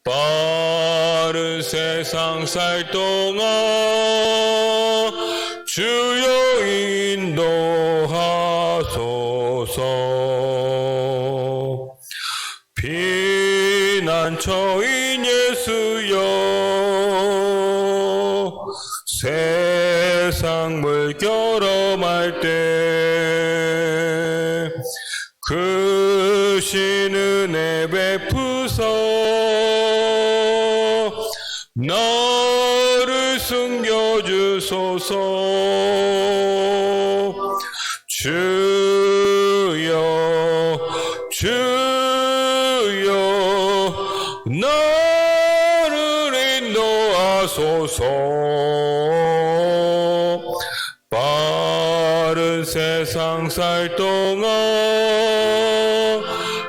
빠른 세상 살 동안 주여 인도하소서. 피난처인 예수여, 세상 물결엄할 때 크신 은혜 베푸소. 나를 숨겨주소서. 주여 주여 나를 인도하소서. 빠른 세상 살 동안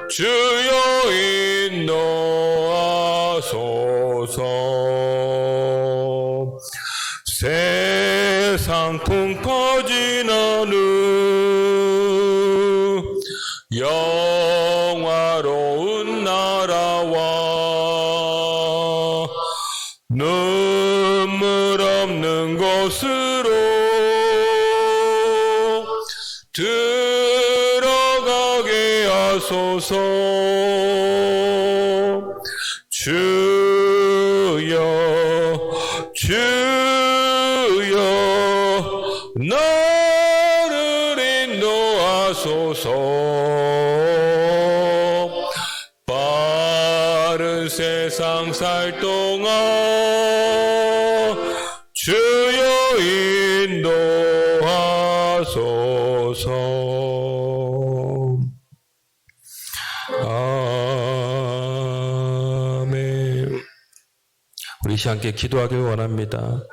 주여 인도하소서. 세상 풍 퍼지는 영화로운 나라와 눈물 없는 곳으로 들어가게 하소서. 주여 주여 나를 인도하소서. 빠른 세상 살 동안 주여 인도하소서. 아멘. 우리 이 시간 함께 기도하길 원합니다.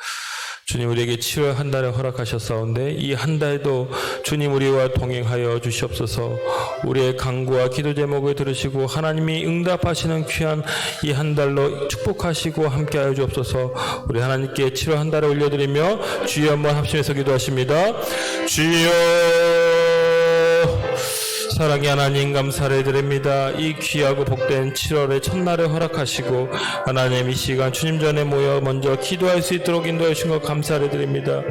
주님, 우리에게 7월 한 달을 허락하셨사온데 이 한 달도 주님 우리와 동행하여 주시옵소서. 우리의 간구와 기도 제목을 들으시고 하나님이 응답하시는 귀한 이 한 달로 축복하시고 함께하여 주옵소서. 우리 하나님께 7월 한 달을 올려드리며 주여 한번 합심해서 기도하십니다. 주여, 사랑의 하나님 감사를 드립니다. 이 귀하고 복된 7월의 첫날을 허락하시고 하나님 이 시간 주님 전에 모여 먼저 기도할 수 있도록 인도해 주신 것 감사를 드립니다.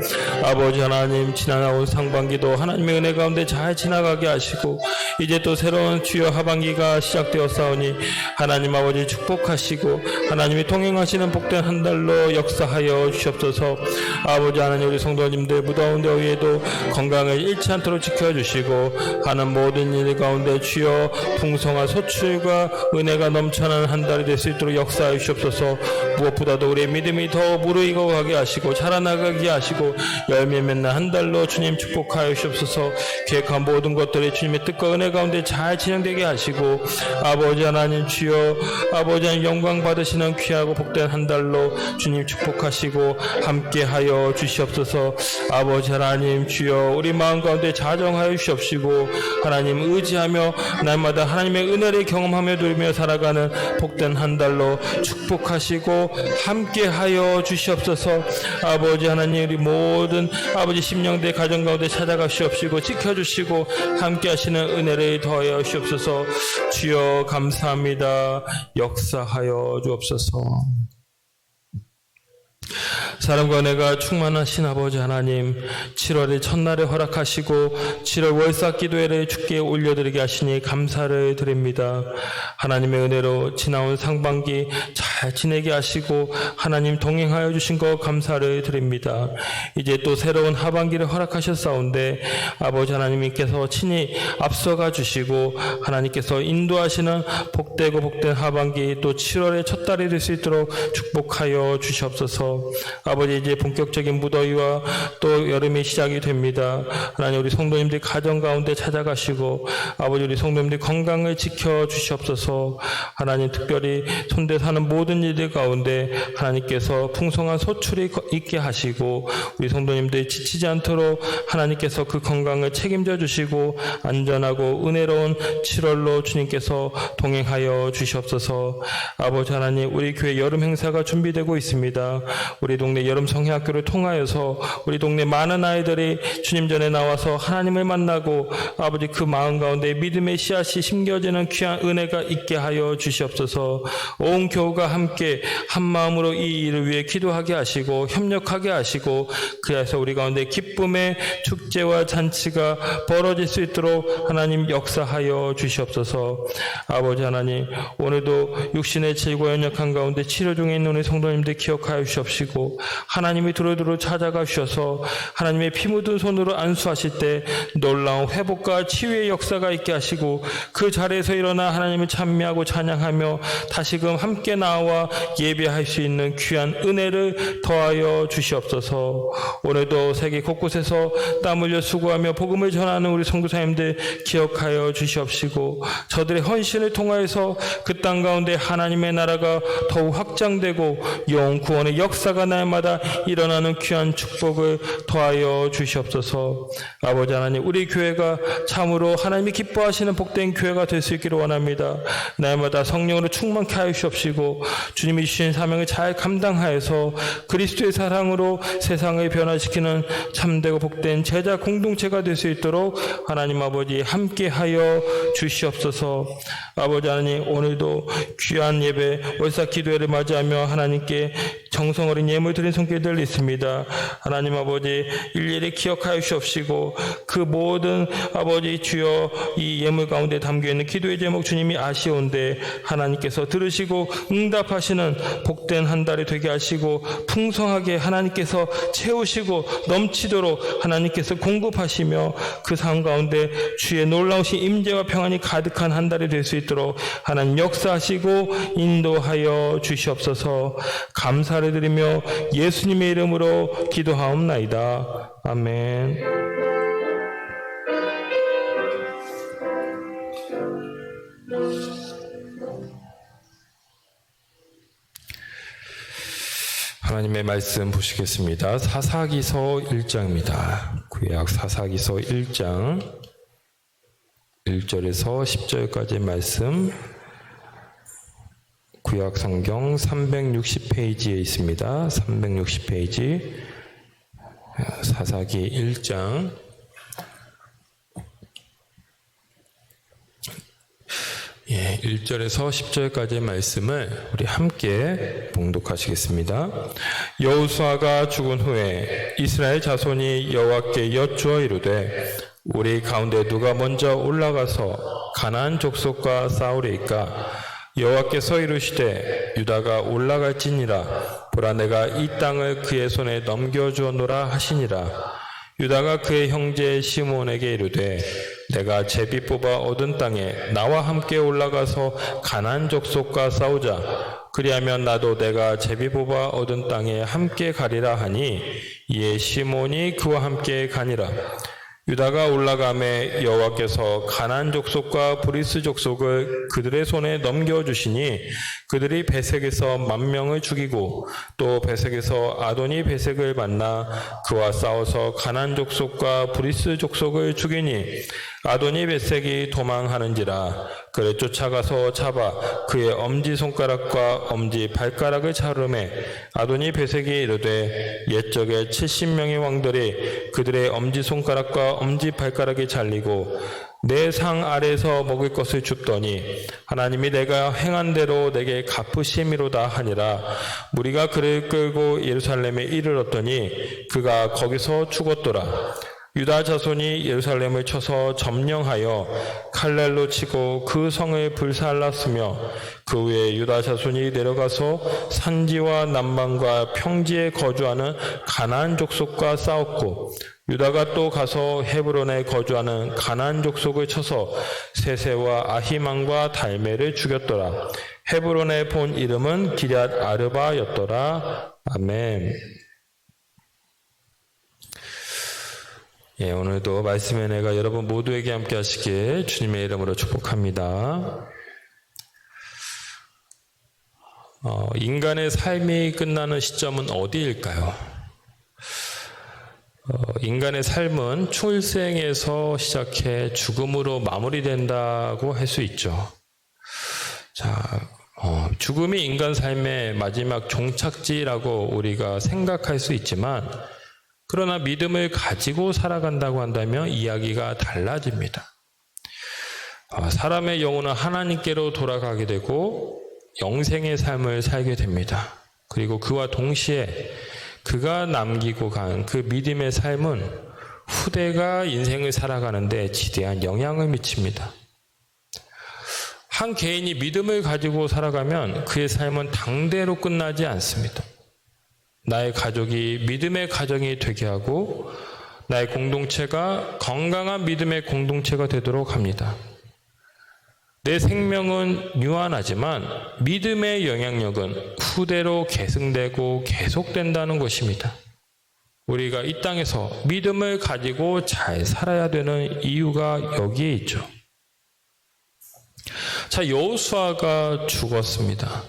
아버지 하나님, 지나온 상반기도 하나님의 은혜 가운데 잘 지나가게 하시고 이제 또 새로운 주여 하반기가 시작되었사오니 하나님 아버지 축복하시고 하나님이 통행하시는 복된 한 달로 역사하여 주시옵소서. 아버지 하나님, 우리 성도님들 무더운 더위에도 건강을 잃지 않도록 지켜주시고 하는 모든 일 가운데 주여 풍성한 소출과 은혜가 넘쳐나는 한 달이 될 수 있도록 역사해 주시옵소서. 무엇보다도 우리의 믿음이 더 무르익어 가게 하시고 자라나가게 하시고 열매 맺는 한 달로 주님 축복하여 주시옵소서. 계획한 모든 것들이 주님의 뜻과 은혜 가운데 잘 진행되게 하시고 아버지 하나님 주여, 아버지 하나님 영광 받으시는 귀하고 복된 한 달로 주님 축복하시고 함께하여 주시옵소서. 아버지 하나님 주여, 우리 마음 가운데 자정하여 주시옵시고 하나님 의지하며 날마다 하나님의 은혜를 경험하며 누리며 살아가는 복된 한 달로 축복하시고 함께하여 주시옵소서. 아버지 하나님, 우리 모든 아버지 심령대 가정 가운데 찾아가시옵시고 지켜주시고 함께하시는 은혜를 더하여 주시옵소서. 주여 감사합니다. 역사하여 주옵소서. 사랑과 은혜가 충만하신 아버지 하나님, 7월의 첫날에 허락하시고 7월 월삭 기도회를 주께 올려드리게 하시니 감사를 드립니다. 하나님의 은혜로 지나온 상반기 잘 지내게 하시고 하나님 동행하여 주신 것 감사를 드립니다. 이제 또 새로운 하반기를 허락하셨사온데 아버지 하나님께서 친히 앞서가 주시고 하나님께서 인도하시는 복되고 복된 하반기 또 7월의 첫 달이 될 수 있도록 축복하여 주시옵소서. 아버지, 이제 본격적인 무더위와 또 여름이 시작이 됩니다. 하나님, 우리 성도님들 가정 가운데 찾아가시고 아버지, 우리 성도님들 건강을 지켜 주시옵소서. 하나님, 특별히 손대 사는 모든 일들 가운데 하나님께서 풍성한 소출이 있게 하시고 우리 성도님들 지치지 않도록 하나님께서 그 건강을 책임져 주시고 안전하고 은혜로운 7월로 주님께서 동행하여 주시옵소서. 아버지 하나님, 우리 교회 여름 행사가 준비되고 있습니다. 우리 동네 여름 성회학교를 통하여서 우리 동네 많은 아이들이 주님 전에 나와서 하나님을 만나고 아버지 그 마음 가운데 믿음의 씨앗이 심겨지는 귀한 은혜가 있게 하여 주시옵소서. 온 교우가 함께 한 마음으로 이 일을 위해 기도하게 하시고 협력하게 하시고 그래서 우리 가운데 기쁨의 축제와 잔치가 벌어질 수 있도록 하나님 역사하여 주시옵소서. 아버지 하나님, 오늘도 육신의 질과 연약한 가운데 치료 중에 있는 우리 성도님들 기억하여 주시옵시고 하나님이 두루두루 찾아가 주셔서 하나님의 피 묻은 손으로 안수하실 때 놀라운 회복과 치유의 역사가 있게 하시고 그 자리에서 일어나 하나님을 찬미하고 찬양하며 다시금 함께 나와 예배할 수 있는 귀한 은혜를 더하여 주시옵소서. 오늘도 세계 곳곳에서 땀 흘려 수고하며 복음을 전하는 우리 선교사님들 기억하여 주시옵시고 저들의 헌신을 통하여서 그 땅 가운데 하나님의 나라가 더욱 확장되고 영 구원의 역사가 날마다 일어나는 귀한 축복을 더하여 주시옵소서. 아버지 하나님, 우리 교회가 참으로 하나님이 기뻐하시는 복된 교회가 될 수 있기를 원합니다. 날마다 성령으로 충만케 하여 주시옵시고 주님이 주신 사명을 잘 감당하여서 그리스도의 사랑으로 세상을 변화시키는 참되고 복된 제자 공동체가 될 수 있도록 하나님 아버지 함께하여 주시옵소서. 아버지 하나님, 오늘도 귀한 예배 월삭 기도회를 맞이하며 하나님께 정성 어린 예물 드린 손길들 있습니다. 하나님 아버지 일일이 기억하여 주옵시고 그 모든 아버지 주여 이 예물 가운데 담겨있는 기도의 제목 주님이 아시온데 하나님께서 들으시고 응답하시는 복된 한 달이 되게 하시고 풍성하게 하나님께서 채우시고 넘치도록 하나님께서 공급하시며 그 삶 가운데 주의 놀라우신 임재와 평안이 가득한 한 달이 될 수 있도록 하나님 역사하시고 인도하여 주시옵소서. 감사를 드리며 예수님의 이름으로 기도하옵나이다. 아멘. 하나님의 말씀 보시겠습니다. 사사기서 1장입니다. 구약 사사기서 1장 1절에서 10절까지의 말씀, 구약 성경 360페이지에 있습니다. 360페이지 사사기 1장 1절에서 10절까지의 말씀을 우리 함께 봉독하시겠습니다. 여호수아가 죽은 후에 이스라엘 자손이 여호와께 여쭈어 이르되 우리 가운데 누가 먼저 올라가서 가나안 족속과 싸우리이까? 여호와께서 이르시되 유다가 올라갈지니라. 보라, 내가 이 땅을 그의 손에 넘겨주었노라 하시니라. 유다가 그의 형제 시몬에게 이르되 내가 제비 뽑아 얻은 땅에 나와 함께 올라가서 가나안 족속과 싸우자. 그리하면 나도 내가 제비 뽑아 얻은 땅에 함께 가리라 하니 이에 시몬이 그와 함께 가니라. 유다가 올라가매 여호와께서 가나안 족속과 브리스 족속을 그들의 손에 넘겨주시니 그들이 베색에서 10,000명을 죽이고 또 베색에서 아도니 베색을 만나 그와 싸워서 가나안 족속과 브리스 족속을 죽이니 아도니 베색이 도망하는지라. 그를 쫓아가서 잡아 그의 엄지손가락과 엄지발가락을 자르매 아도니 베색이 이르되 옛적에 70명의 왕들이 그들의 엄지손가락과 엄지발가락이 잘리고 내 상 아래에서 먹을 것을 줍더니 하나님이 내가 행한 대로 내게 갚으심이로다 하니라. 무리가 그를 끌고 예루살렘에 이르렀더니 그가 거기서 죽었더라. 유다 자손이 예루살렘을 쳐서 점령하여 칼날로 치고 그 성을 불살랐으며 그 후에 유다 자손이 내려가서 산지와 남방과 평지에 거주하는 가나안 족속과 싸웠고 유다가 또 가서 헤브론에 거주하는 가나안 족속을 쳐서 세세와 아히만과 달메를 죽였더라. 헤브론의 본 이름은 기럇 아르바였더라. 아멘. 오늘도 말씀의 은혜가 여러분 모두에게 함께 하시길 주님의 이름으로 축복합니다. 인간의 삶이 끝나는 시점은 어디일까요? 인간의 삶은 출생에서 시작해 죽음으로 마무리된다고 할 수 있죠. 자, 죽음이 인간 삶의 마지막 종착지라고 우리가 생각할 수 있지만, 그러나 믿음을 가지고 살아간다고 한다면 이야기가 달라집니다. 사람의 영혼은 하나님께로 돌아가게 되고 영생의 삶을 살게 됩니다. 그리고 그와 동시에 그가 남기고 간 그 믿음의 삶은 후대가 인생을 살아가는데 지대한 영향을 미칩니다. 한 개인이 믿음을 가지고 살아가면 그의 삶은 당대로 끝나지 않습니다. 나의 가족이 믿음의 가정이 되게 하고 나의 공동체가 건강한 믿음의 공동체가 되도록 합니다. 내 생명은 유한하지만 믿음의 영향력은 후대로 계승되고 계속된다는 것입니다. 우리가 이 땅에서 믿음을 가지고 잘 살아야 되는 이유가 여기에 있죠. 자, 여호수아가 죽었습니다.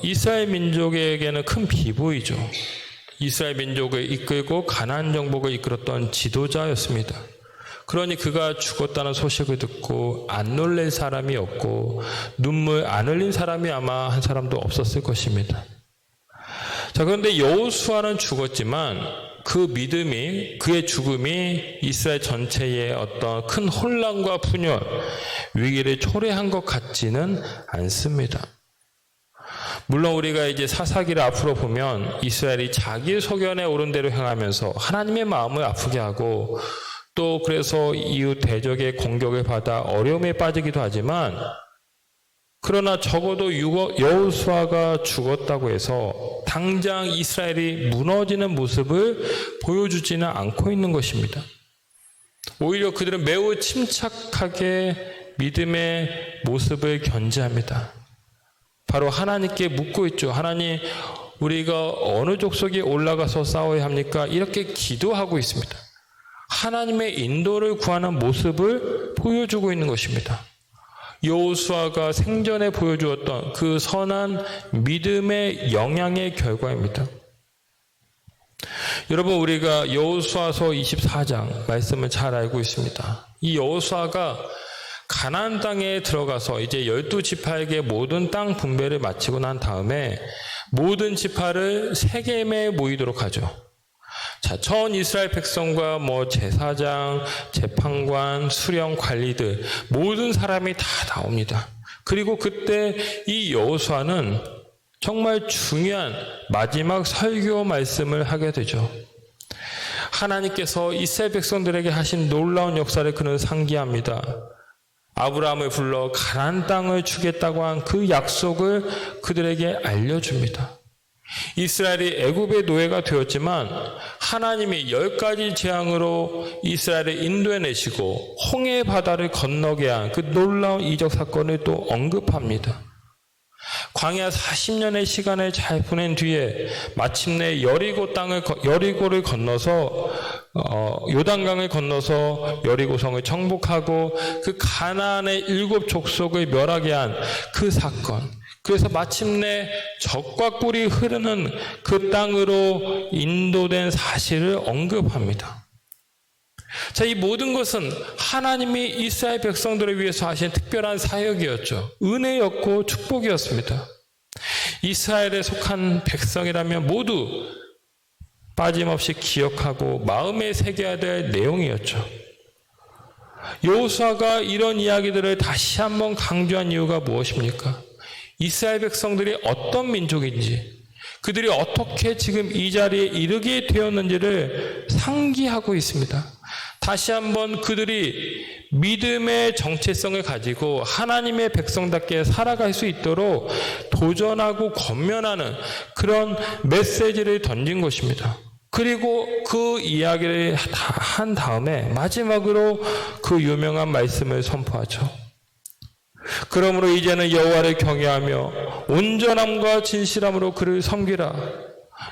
이스라엘 민족에게는 큰 비보이죠. 이스라엘 민족을 이끌고 가나안 정복을 이끌었던 지도자였습니다. 그러니 그가 죽었다는 소식을 듣고 안 놀랄 사람이 없고 눈물 안 흘린 사람이 아마 한 사람도 없었을 것입니다. 자, 그런데 여호수아는 죽었지만 그 믿음이, 그의 죽음이 이스라엘 전체에 어떤 큰 혼란과 분열, 위기를 초래한 것 같지는 않습니다. 물론 우리가 이제 사사기를 앞으로 보면 이스라엘이 자기 소견에 옳은 대로 행하면서 하나님의 마음을 아프게 하고 또 그래서 이웃 대적의 공격을 받아 어려움에 빠지기도 하지만, 그러나 적어도 여호수아가 죽었다고 해서 당장 이스라엘이 무너지는 모습을 보여주지는 않고 있는 것입니다. 오히려 그들은 매우 침착하게 믿음의 모습을 견지합니다. 바로 하나님께 묻고 있죠. 하나님, 우리가 어느 족속에 올라가서 싸워야 합니까? 이렇게 기도하고 있습니다. 하나님의 인도를 구하는 모습을 보여주고 있는 것입니다. 여호수아가 생전에 보여주었던 그 선한 믿음의 영향의 결과입니다. 여러분, 우리가 여호수아서 24장 말씀을 잘 알고 있습니다. 이 여호수아가 가나안 땅에 들어가서 이제 12지파에게 모든 땅 분배를 마치고 난 다음에 모든 지파를 세겜에 모이도록 하죠. 자, 전 이스라엘 백성과 제사장, 재판관, 수령 관리들 모든 사람이 다 나옵니다. 그리고 그때 이 여호수아는 정말 중요한 마지막 설교 말씀을 하게 되죠. 하나님께서 이스라엘 백성들에게 하신 놀라운 역사를 그는 상기합니다. 아브라함을 불러 가나안 땅을 주겠다고 한 그 약속을 그들에게 알려줍니다. 이스라엘이 애굽의 노예가 되었지만 하나님이 10가지 재앙으로 이스라엘을 인도해내시고 홍해 바다를 건너게 한 그 놀라운 이적 사건을 또 언급합니다. 광야 40년의 시간을 잘 보낸 뒤에 마침내 여리고를 건너서 요단강을 건너서 여리고성을 정복하고 그 가나안의 7 족속을 멸하게 한 그 사건, 그래서 마침내 젖과 꿀이 흐르는 그 땅으로 인도된 사실을 언급합니다. 자, 이 모든 것은 하나님이 이스라엘 백성들을 위해서 하신 특별한 사역이었죠. 은혜였고 축복이었습니다. 이스라엘에 속한 백성이라면 모두 빠짐없이 기억하고 마음에 새겨야 될 내용이었죠. 여호수아가 이런 이야기들을 다시 한번 강조한 이유가 무엇입니까? 이스라엘 백성들이 어떤 민족인지, 그들이 어떻게 지금 이 자리에 이르게 되었는지를 상기하고 있습니다. 다시 한번 그들이 믿음의 정체성을 가지고 하나님의 백성답게 살아갈 수 있도록 도전하고 권면하는 그런 메시지를 던진 것입니다. 그리고 그 이야기를 한 다음에 마지막으로 그 유명한 말씀을 선포하죠. 그러므로 이제는 여호와를 경외하며 온전함과 진실함으로 그를 섬기라.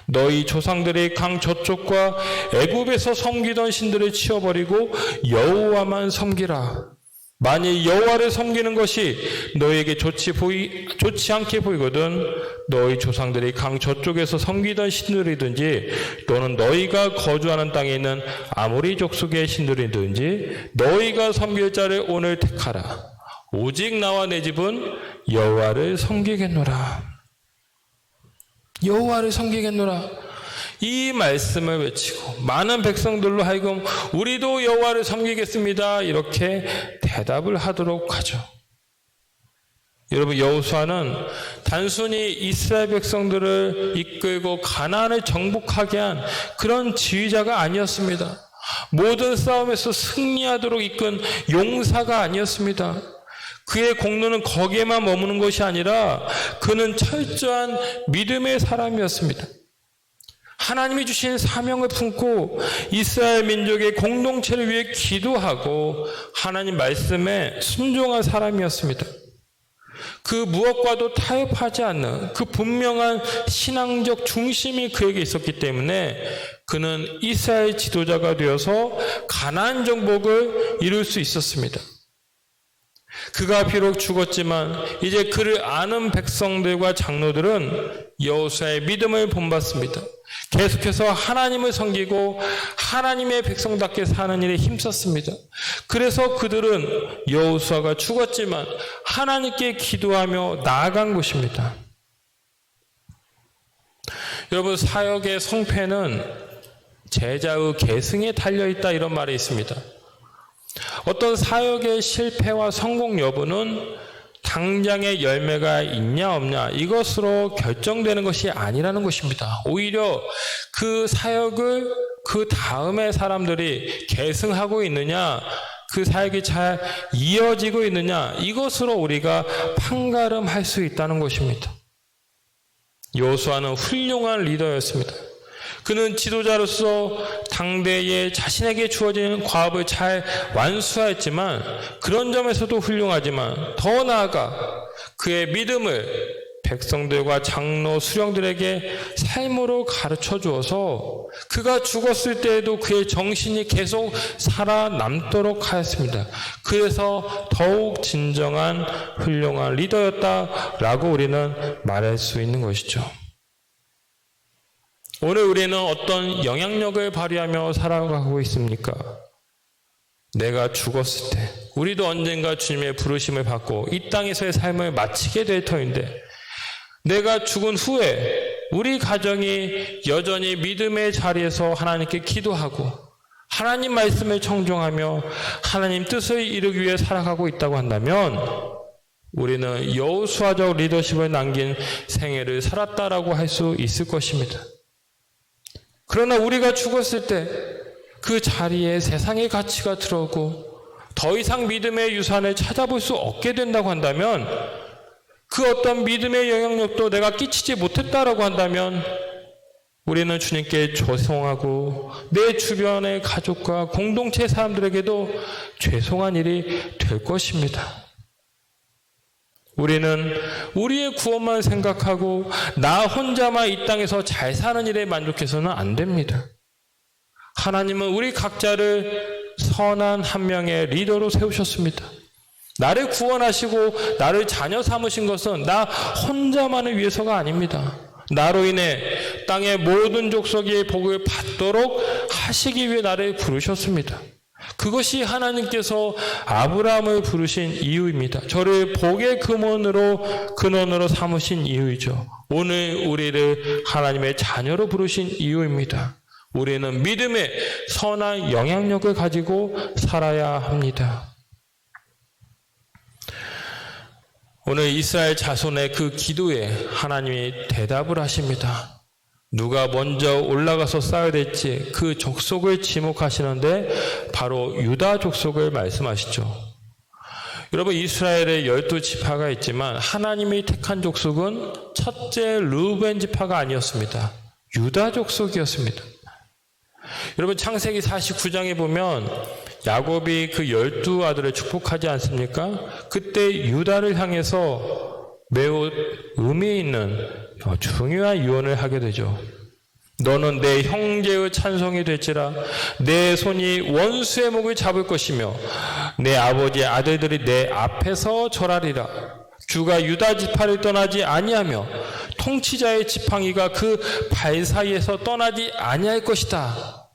너희 조상들이 강 저쪽과 애굽에서 섬기던 신들을 치워버리고 여호와만 섬기라. 만일 여호와를 섬기는 것이 너희에게 좋지 않게 보이거든 너희 조상들이 강 저쪽에서 섬기던 신들이든지 또는 너희가 거주하는 땅에 있는 아모리 족속의 신들이든지 너희가 섬길 자를 오늘 택하라. 오직 나와 내 집은 여호와를 섬기겠노라. 여호와를 섬기겠노라. 이 말씀을 외치고 많은 백성들로 하여금 우리도 여호와를 섬기겠습니다. 이렇게 대답을 하도록 하죠. 여러분, 여호수아는 단순히 이스라엘 백성들을 이끌고 가나안을 정복하게 한 그런 지휘자가 아니었습니다. 모든 싸움에서 승리하도록 이끈 용사가 아니었습니다. 그의 공로는 거기에만 머무는 것이 아니라 그는 철저한 믿음의 사람이었습니다. 하나님이 주신 사명을 품고 이스라엘 민족의 공동체를 위해 기도하고 하나님 말씀에 순종한 사람이었습니다. 그 무엇과도 타협하지 않는 그 분명한 신앙적 중심이 그에게 있었기 때문에 그는 이스라엘 지도자가 되어서 가나안 정복을 이룰 수 있었습니다. 그가 비록 죽었지만 이제 그를 아는 백성들과 장로들은 여호수아의 믿음을 본받습니다. 계속해서 하나님을 섬기고 하나님의 백성답게 사는 일에 힘썼습니다. 그래서 그들은 여호수아가 죽었지만 하나님께 기도하며 나아간 것입니다. 여러분, 사역의 성패는 제자의 계승에 달려있다, 이런 말이 있습니다. 어떤 사역의 실패와 성공 여부는 당장의 열매가 있냐 없냐 이것으로 결정되는 것이 아니라는 것입니다. 오히려 그 사역을 그 다음에 사람들이 계승하고 있느냐, 그 사역이 잘 이어지고 있느냐, 이것으로 우리가 판가름할 수 있다는 것입니다. 여호수아는 훌륭한 리더였습니다. 그는 지도자로서 당대에 자신에게 주어진 과업을 잘 완수하였지만 그런 점에서도 훌륭하지만 더 나아가 그의 믿음을 백성들과 장로, 수령들에게 삶으로 가르쳐 주어서 그가 죽었을 때에도 그의 정신이 계속 살아남도록 하였습니다. 그래서 더욱 진정한 훌륭한 리더였다라고 우리는 말할 수 있는 것이죠. 오늘 우리는 어떤 영향력을 발휘하며 살아가고 있습니까? 내가 죽었을 때 우리도 언젠가 주님의 부르심을 받고 이 땅에서의 삶을 마치게 될 터인데, 내가 죽은 후에 우리 가정이 여전히 믿음의 자리에서 하나님께 기도하고 하나님 말씀을 청종하며 하나님 뜻을 이루기 위해 살아가고 있다고 한다면 우리는 여호수아적 리더십을 남긴 생애를 살았다라고 할 수 있을 것입니다. 그러나 우리가 죽었을 때 그 자리에 세상의 가치가 들어오고 더 이상 믿음의 유산을 찾아볼 수 없게 된다고 한다면, 그 어떤 믿음의 영향력도 내가 끼치지 못했다라고 한다면 우리는 주님께 죄송하고 내 주변의 가족과 공동체 사람들에게도 죄송한 일이 될 것입니다. 우리는 우리의 구원만 생각하고 나 혼자만 이 땅에서 잘 사는 일에 만족해서는 안 됩니다. 하나님은 우리 각자를 선한 한 명의 리더로 세우셨습니다. 나를 구원하시고 나를 자녀 삼으신 것은 나 혼자만을 위해서가 아닙니다. 나로 인해 땅의 모든 족속이 복을 받도록 하시기 위해 나를 부르셨습니다. 그것이 하나님께서 아브라함을 부르신 이유입니다. 저를 복의 근원으로 삼으신 이유이죠. 오늘 우리를 하나님의 자녀로 부르신 이유입니다. 우리는 믿음의 선한 영향력을 가지고 살아야 합니다. 오늘 이스라엘 자손의 그 기도에 하나님이 대답을 하십니다. 누가 먼저 올라가서 싸워야 될지 그 족속을 지목하시는데 바로 유다 족속을 말씀하시죠. 여러분, 이스라엘에 12지파가 있지만 하나님이 택한 족속은 첫째 르우벤 지파가 아니었습니다. 유다 족속이었습니다. 여러분, 창세기 49장에 보면 야곱이 그 12아들을 축복하지 않습니까? 그때 유다를 향해서 매우 의미 있는 중요한 유언을 하게 되죠. 너는 내 형제의 찬송이 될지라 내 손이 원수의 목을 잡을 것이며 내 아버지의 아들들이 내 앞에서 절하리라. 주가 유다 지파를 떠나지 아니하며 통치자의 지팡이가 그 발 사이에서 떠나지 아니할 것이다.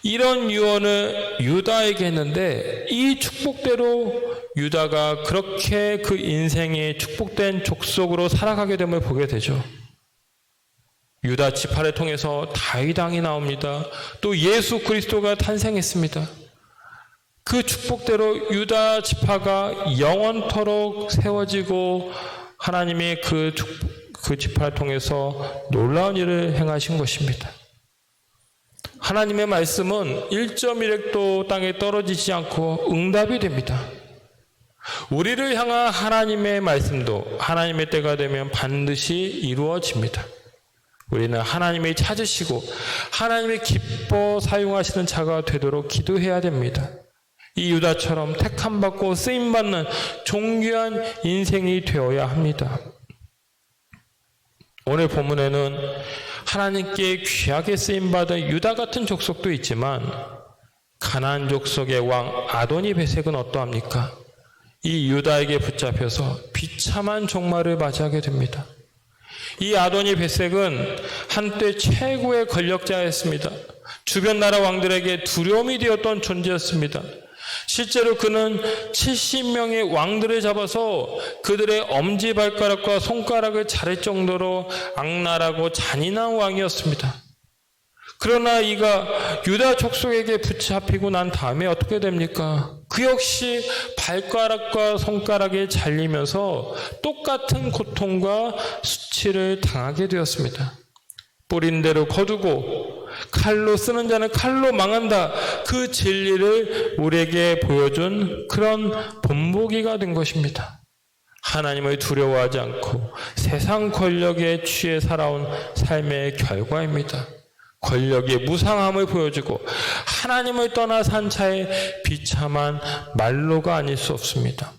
이런 유언을 유다에게 했는데 이 축복대로 유다가 그렇게 그 인생의 축복된 족속으로 살아가게 됨을 보게 되죠. 유다 지파를 통해서 다윗 왕이 나옵니다. 또 예수 그리스도가 탄생했습니다. 그 축복대로 유다 지파가 영원토록 세워지고 하나님의 그 지파를 통해서 놀라운 일을 행하신 것입니다. 하나님의 말씀은 1.1획도 땅에 떨어지지 않고 응답이 됩니다. 우리를 향한 하나님의 말씀도 하나님의 때가 되면 반드시 이루어집니다. 우리는 하나님이 찾으시고 하나님이 기뻐 사용하시는 자가 되도록 기도해야 됩니다. 이 유다처럼 택함받고 쓰임받는 존귀한 인생이 되어야 합니다. 오늘 본문에는 하나님께 귀하게 쓰임받은 유다 같은 족속도 있지만 가나안 족속의 왕 아도니 베섹은 어떠합니까? 이 유다에게 붙잡혀서 비참한 종말을 맞이하게 됩니다. 이 아도니 베섹은 한때 최고의 권력자였습니다. 주변 나라 왕들에게 두려움이 되었던 존재였습니다. 실제로 그는 70명의 왕들을 잡아서 그들의 엄지발가락과 손가락을 자를 정도로 악랄하고 잔인한 왕이었습니다. 그러나 이가 유다 족속에게 붙잡히고 난 다음에 어떻게 됩니까? 그 역시 발가락과 손가락에 잘리면서 똑같은 고통과 수치를 당하게 되었습니다. 뿌린 대로 거두고 칼로 쓰는 자는 칼로 망한다. 그 진리를 우리에게 보여준 그런 본보기가 된 것입니다. 하나님을 두려워하지 않고 세상 권력에 취해 살아온 삶의 결과입니다. 권력의 무상함을 보여주고 하나님을 떠나 산 자의 비참한 말로가 아닐 수 없습니다.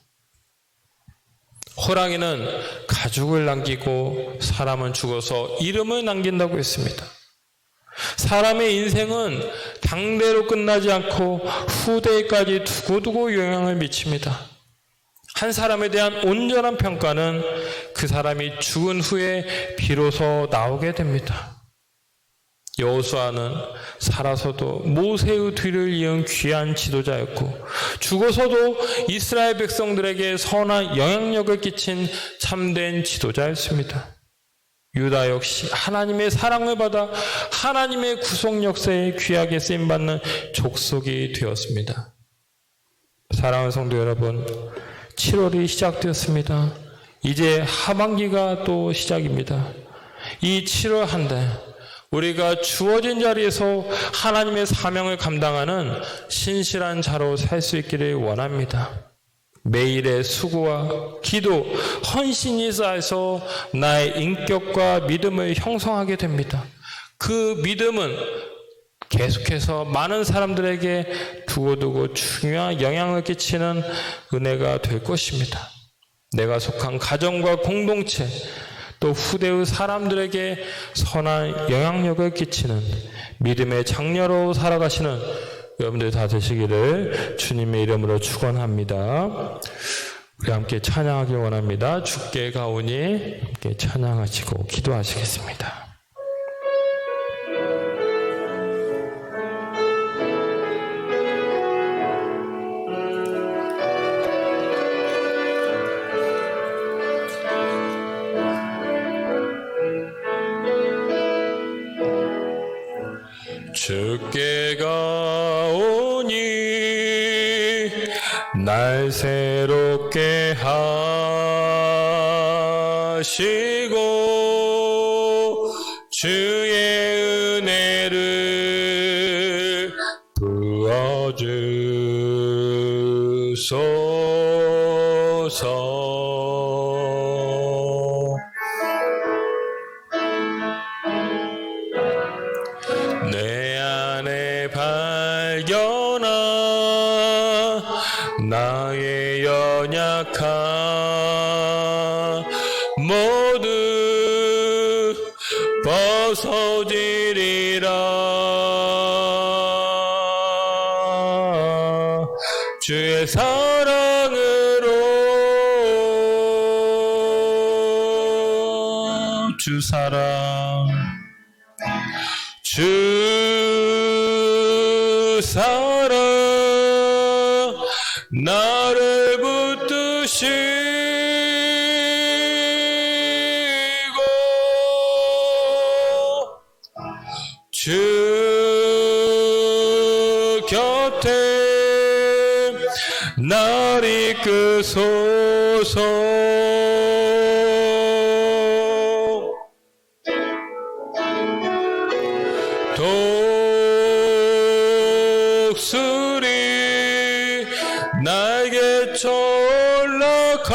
호랑이는 가죽을 남기고 사람은 죽어서 이름을 남긴다고 했습니다. 사람의 인생은 당대로 끝나지 않고 후대까지 두고두고 영향을 미칩니다. 한 사람에 대한 온전한 평가는 그 사람이 죽은 후에 비로소 나오게 됩니다. 여호수아는 살아서도 모세의 뒤를 이은 귀한 지도자였고 죽어서도 이스라엘 백성들에게 선한 영향력을 끼친 참된 지도자였습니다. 유다 역시 하나님의 사랑을 받아 하나님의 구속 역사에 귀하게 쓰임받는 족속이 되었습니다. 사랑하는 성도 여러분, 7월이 시작되었습니다. 이제 하반기가 또 시작입니다. 이 7월 한 달 우리가 주어진 자리에서 하나님의 사명을 감당하는 신실한 자로 살 수 있기를 원합니다. 매일의 수고와 기도, 헌신이 쌓여서 나의 인격과 믿음을 형성하게 됩니다. 그 믿음은 계속해서 많은 사람들에게 두고두고 중요한 영향을 끼치는 은혜가 될 것입니다. 내가 속한 가정과 공동체, 또 후대의 사람들에게 선한 영향력을 끼치는 믿음의 장녀로 살아가시는 여러분들 다 되시기를 주님의 이름으로 축원합니다. 우리 함께 찬양하기 원합니다. 주께 가오니 함께 찬양하시고 기도하시겠습니다. 주께 가오니 날 새롭게 하시고 주의 은혜를 부어주소서. 나의 연약함 모두 벗어지리라. 주의 사랑으로 주 사랑 주 주 사랑 나를 붙드시고 주 곁에 날 이끄소서. 독수리 날개쳐 올라가듯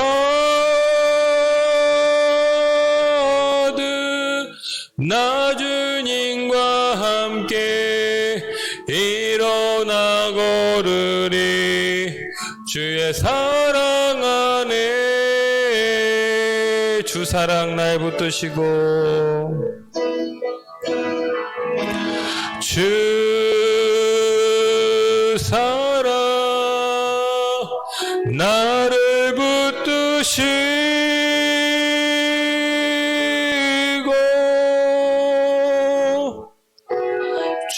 나 주님과 함께 일어나 걸으리. 주의 사랑 안에 주 사랑 날 붙드시고 주 사랑 나를 붙드시고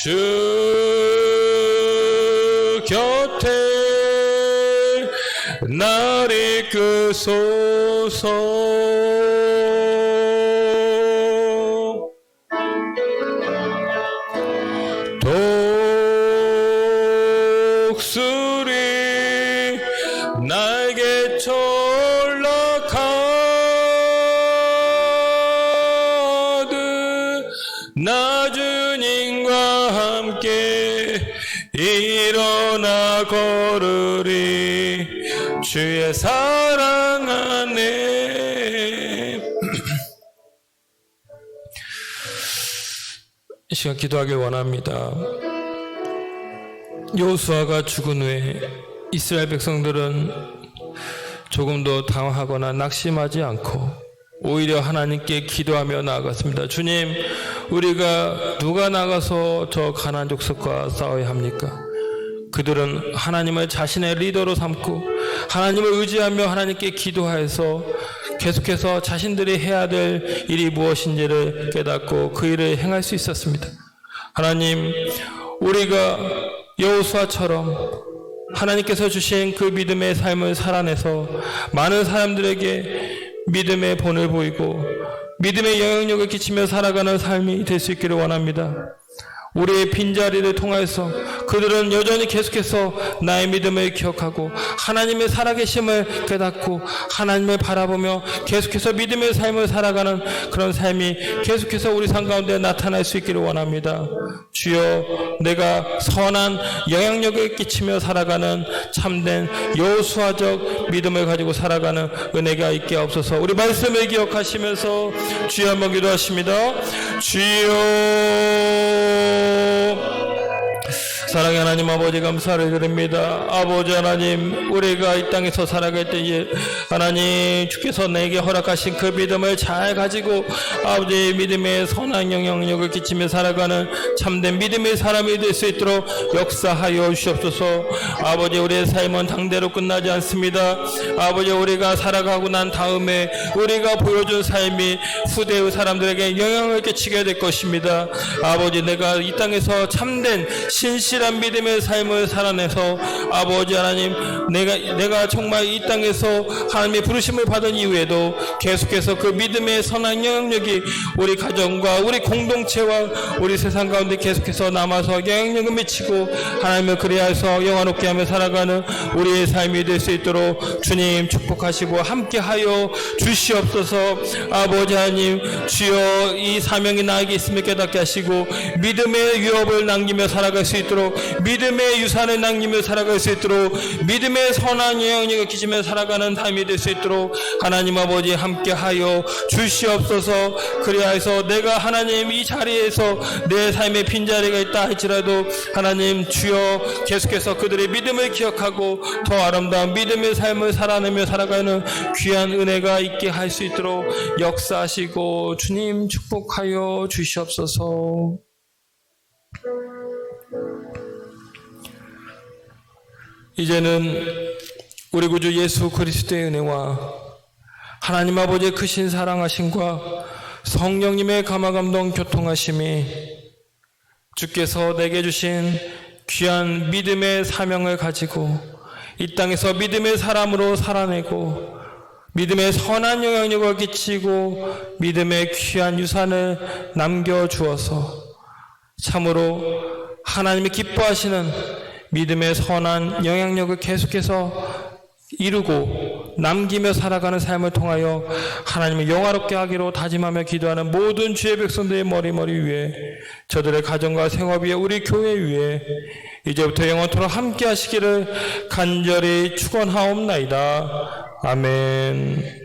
주 곁에 날 이끄소서. 독수리 날개쳐 올라가듯 나 주님과 함께 일어나 걸으리. 주의 사랑 안에 이 시간 기도하길 원합니다. 여호수아가 죽은 후에 이스라엘 백성들은 조금도 당황하거나 낙심하지 않고 오히려 하나님께 기도하며 나아갔습니다. 주님, 우리가 누가 나가서 저 가나안 족속과 싸워야 합니까? 그들은 하나님을 자신의 리더로 삼고 하나님을 의지하며 하나님께 기도하여서 계속해서 자신들이 해야 될 일이 무엇인지를 깨닫고 그 일을 행할 수 있었습니다. 하나님, 우리가 여호수아처럼 하나님께서 주신 그 믿음의 삶을 살아내서 많은 사람들에게 믿음의 본을 보이고 믿음의 영향력을 끼치며 살아가는 삶이 될 수 있기를 원합니다. 우리의 빈자리를 통하여서 그들은 여전히 계속해서 나의 믿음을 기억하고 하나님의 살아계심을 깨닫고 하나님을 바라보며 계속해서 믿음의 삶을 살아가는 그런 삶이 계속해서 우리 삶 가운데 나타날 수 있기를 원합니다. 주여, 내가 선한 영향력을 끼치며 살아가는 참된 여호수아적 믿음을 가지고 살아가는 은혜가 있게 없어서 우리 말씀을 기억하시면서 주여 한번 기도하십니다. 주여, 사랑의 하나님 아버지, 감사를 드립니다. 아버지 하나님, 우리가 이 땅에서 살아갈 때에 하나님 주께서 내게 허락하신 그 믿음을 잘 가지고 아버지 믿음의 선한 영향력을 끼치며 살아가는 참된 믿음의 사람이 될 수 있도록 역사하여 주시옵소서. 아버지, 우리의 삶은 당대로 끝나지 않습니다. 아버지, 우리가 살아가고 난 다음에 우리가 보여준 삶이 후대의 사람들에게 영향을 끼치게 될 것입니다. 아버지, 내가 이 땅에서 참된 신실한 믿음의 삶을 살아내서 아버지 하나님, 내가 정말 이 땅에서 하나님의 부르심을 받은 이후에도 계속해서 그 믿음의 선한 영향력이 우리 가정과 우리 공동체와 우리 세상 가운데 계속해서 남아서 영향력을 미치고 하나님을 그리하여서 영화롭게 하며 살아가는 우리의 삶이 될 수 있도록 주님 축복하시고 함께하여 주시옵소서. 아버지 하나님, 주여, 이 사명이 나에게 있음을 깨닫게 하시고 믿음의 유업을 남기며 살아갈 수 있도록, 믿음의 유산을 남기며 살아갈 수 있도록, 믿음의 선한 영향력을 끼치며 살아가는 삶이 될 수 있도록 하나님 아버지 함께하여 주시옵소서. 그리하여서 내가 하나님 이 자리에서 내 삶의 빈자리가 있다 할지라도 하나님 주여, 계속해서 그들의 믿음을 기억하고 더 아름다운 믿음의 삶을 살아내며 살아가는 귀한 은혜가 있게 할 수 있도록 역사하시고 주님 축복하여 주시옵소서. 이제는 우리 구주 예수 그리스도의 은혜와 하나님 아버지의 크신 사랑하심과 성령님의 감화감동 교통하심이 주께서 내게 주신 귀한 믿음의 사명을 가지고 이 땅에서 믿음의 사람으로 살아내고 믿음의 선한 영향력을 끼치고 믿음의 귀한 유산을 남겨주어서 참으로 하나님이 기뻐하시는 믿음의 선한 영향력을 계속해서 이루고 남기며 살아가는 삶을 통하여 하나님을 영화롭게 하기로 다짐하며 기도하는 모든 주의 백성들의 머리 위에, 저들의 가정과 생활 위에, 우리 교회 위에 이제부터 영원토록 함께 하시기를 간절히 축원하옵나이다. 아멘.